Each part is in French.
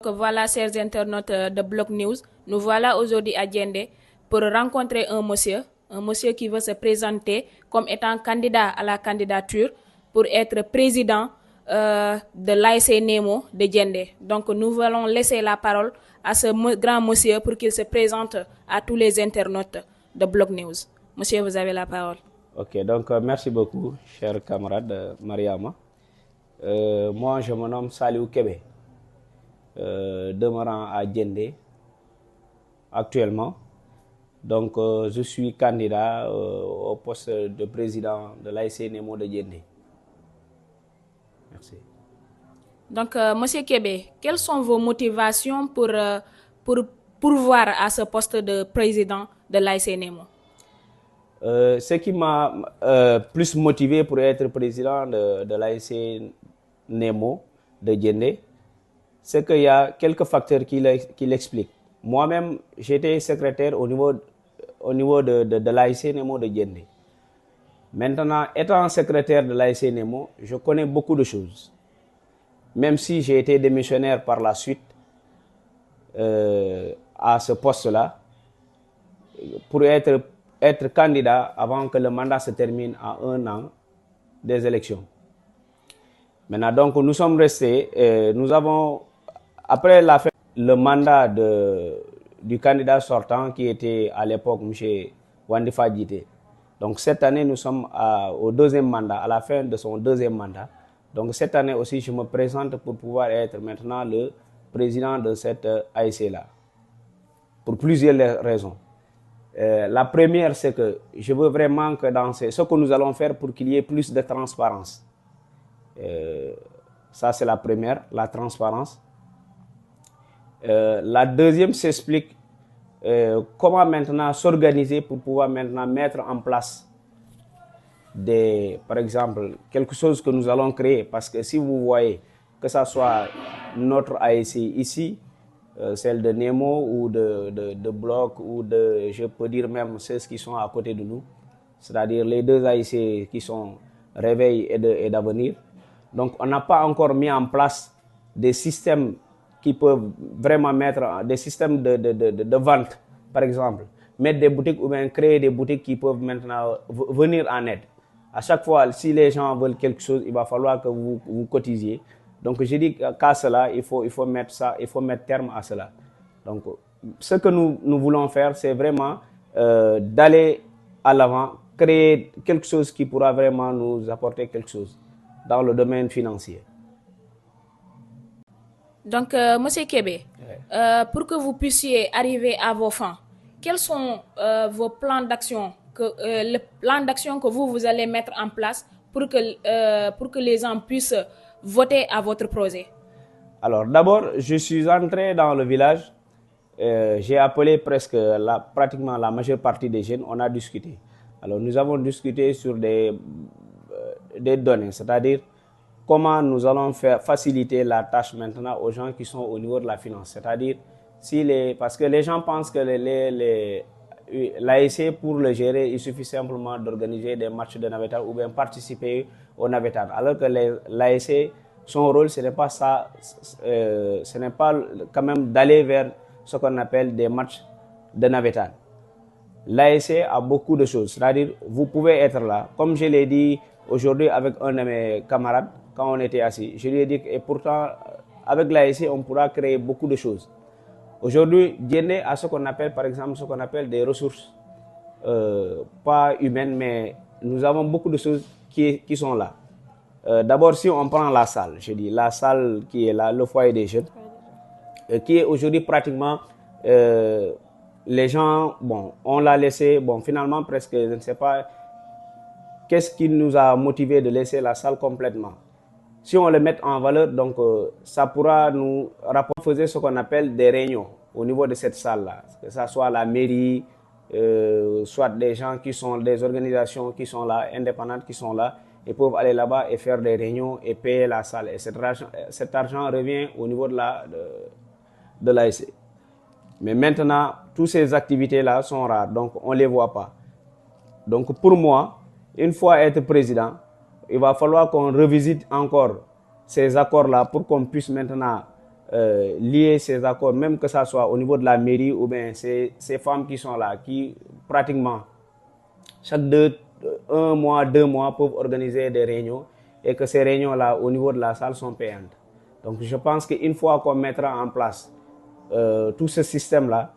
Donc voilà, chers internautes de Bloc News, nous voilà aujourd'hui à Djendé pour rencontrer un monsieur qui veut se présenter comme étant candidat à la candidature pour être président de l'ASC Nemo de Djendé. Donc nous allons laisser la parole à ce grand monsieur pour qu'il se présente à tous les internautes de Bloc News. Monsieur, vous avez la parole. Ok, donc merci beaucoup, cher camarade Mariama. Moi, je me nomme Saliou Kébé, demeurant à Djendé actuellement. Donc, je suis candidat au poste de président de l'ASC Nemo de Djendé. Merci. Donc, monsieur Kébé, quelles sont vos motivations pour pourvoir à ce poste de président de l'ASC Nemo? Ce qui m'a plus motivé pour être président de l'ASC Nemo de Djendé, c'est qu'il y a quelques facteurs qui l'expliquent. Moi-même, j'étais secrétaire au niveau de l'ASC Nemo de Djendé. Maintenant, étant secrétaire de l'ASC Nemo, je connais beaucoup de choses. Même si j'ai été démissionnaire par la suite à ce poste-là, pour être candidat avant que le mandat se termine à 1 an des élections. Maintenant, donc, nous sommes restés, nous avons, après la fin, le mandat du candidat sortant qui était à l'époque M. Wandifa Djité. Donc, cette année, nous sommes au deuxième mandat, à la fin de son deuxième mandat. Donc, cette année aussi, je me présente pour pouvoir être maintenant le président de cette ASC-là. Pour plusieurs raisons. La première, c'est que je veux vraiment que dans ce que nous allons faire pour qu'il y ait plus de transparence. Ça, c'est la première, la transparence. La deuxième s'explique comment maintenant s'organiser pour pouvoir maintenant mettre en place par exemple, quelque chose que nous allons créer. Parce que si vous voyez que ce soit notre ASC ici, celle de Nemo ou de Bloc ou je peux dire même ceux qui sont à côté de nous, c'est-à-dire les deux ASC qui sont Réveil et d'Avenir. Donc, on n'a pas encore mis en place des systèmes qui peuvent vraiment mettre des systèmes de vente, par exemple, mettre des boutiques ou bien créer des boutiques qui peuvent maintenant venir en aide. À chaque fois, si les gens veulent quelque chose, il va falloir que vous cotisiez. Donc, je dis qu'à cela, il faut mettre terme à cela. Donc, ce que nous voulons faire, c'est vraiment d'aller à l'avant, créer quelque chose qui pourra vraiment nous apporter quelque chose dans le domaine financier. Donc, monsieur Kébé, pour que vous puissiez arriver à vos fins, quels sont vos plans d'action, le plan d'action que vous allez mettre en place pour que les gens puissent voter à votre projet? Alors, d'abord, je suis entré dans le village. J'ai appelé pratiquement la majeure partie des jeunes. On a discuté. Alors, nous avons discuté sur des données, c'est-à-dire comment nous allons faciliter la tâche maintenant aux gens qui sont au niveau de la finance. C'est-à-dire, parce que les gens pensent que l'ASC, pour le gérer, il suffit simplement d'organiser des matchs de navétane ou bien participer au navétane. Alors que l'ASC, son rôle, ce n'est pas ça, ce n'est pas quand même d'aller vers ce qu'on appelle des matchs de navétane. L'ASC a beaucoup de choses, c'est-à-dire vous pouvez être là. Comme je l'ai dit aujourd'hui avec un de mes camarades, quand on était assis, je lui ai dit que, et pourtant, avec l'ASC, on pourra créer beaucoup de choses. Aujourd'hui, Djendé a ce qu'on appelle, par exemple, ce qu'on appelle des ressources, pas humaines, mais nous avons beaucoup de choses qui sont là. D'abord, si on prend la salle, je dis la salle qui est là, le foyer des jeunes, qui est aujourd'hui pratiquement, les gens, bon, on l'a laissé, bon, finalement, presque, je ne sais pas, qu'est-ce qui nous a motivé de laisser la salle complètement. Si on le met en valeur, donc ça pourra nous rapporter ce qu'on appelle des réunions au niveau de cette salle-là, que ce soit la mairie, soit des gens qui sont, des organisations qui sont là, indépendantes qui sont là, et peuvent aller là-bas et faire des réunions et payer la salle. Et cet argent revient au niveau de l'ASC. Mais maintenant, toutes ces activités-là sont rares, donc on ne les voit pas. Donc pour moi, une fois être président, il va falloir qu'on revisite encore ces accords-là pour qu'on puisse maintenant lier ces accords, même que ça soit au niveau de la mairie ou bien ces femmes qui sont là, qui pratiquement chaque 1 mois, 2 mois peuvent organiser des réunions et que ces réunions-là au niveau de la salle sont payantes. Donc je pense qu'une fois qu'on mettra en place tout ce système-là,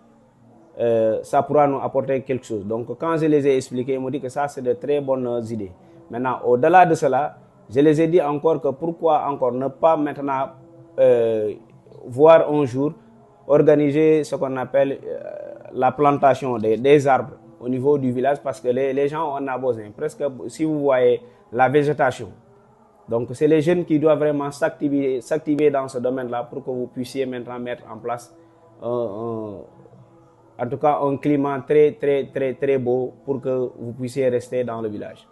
ça pourra nous apporter quelque chose. Donc quand je les ai expliqués, ils m'ont dit que ça c'est de très bonnes idées. Maintenant, au-delà de cela, je les ai dit encore que pourquoi encore ne pas maintenant voir un jour organiser ce qu'on appelle la plantation des arbres au niveau du village, parce que les gens en ont besoin. Presque, si vous voyez la végétation, donc c'est les jeunes qui doivent vraiment s'activer dans ce domaine-là pour que vous puissiez maintenant mettre en place en tout cas un climat très beau pour que vous puissiez rester dans le village.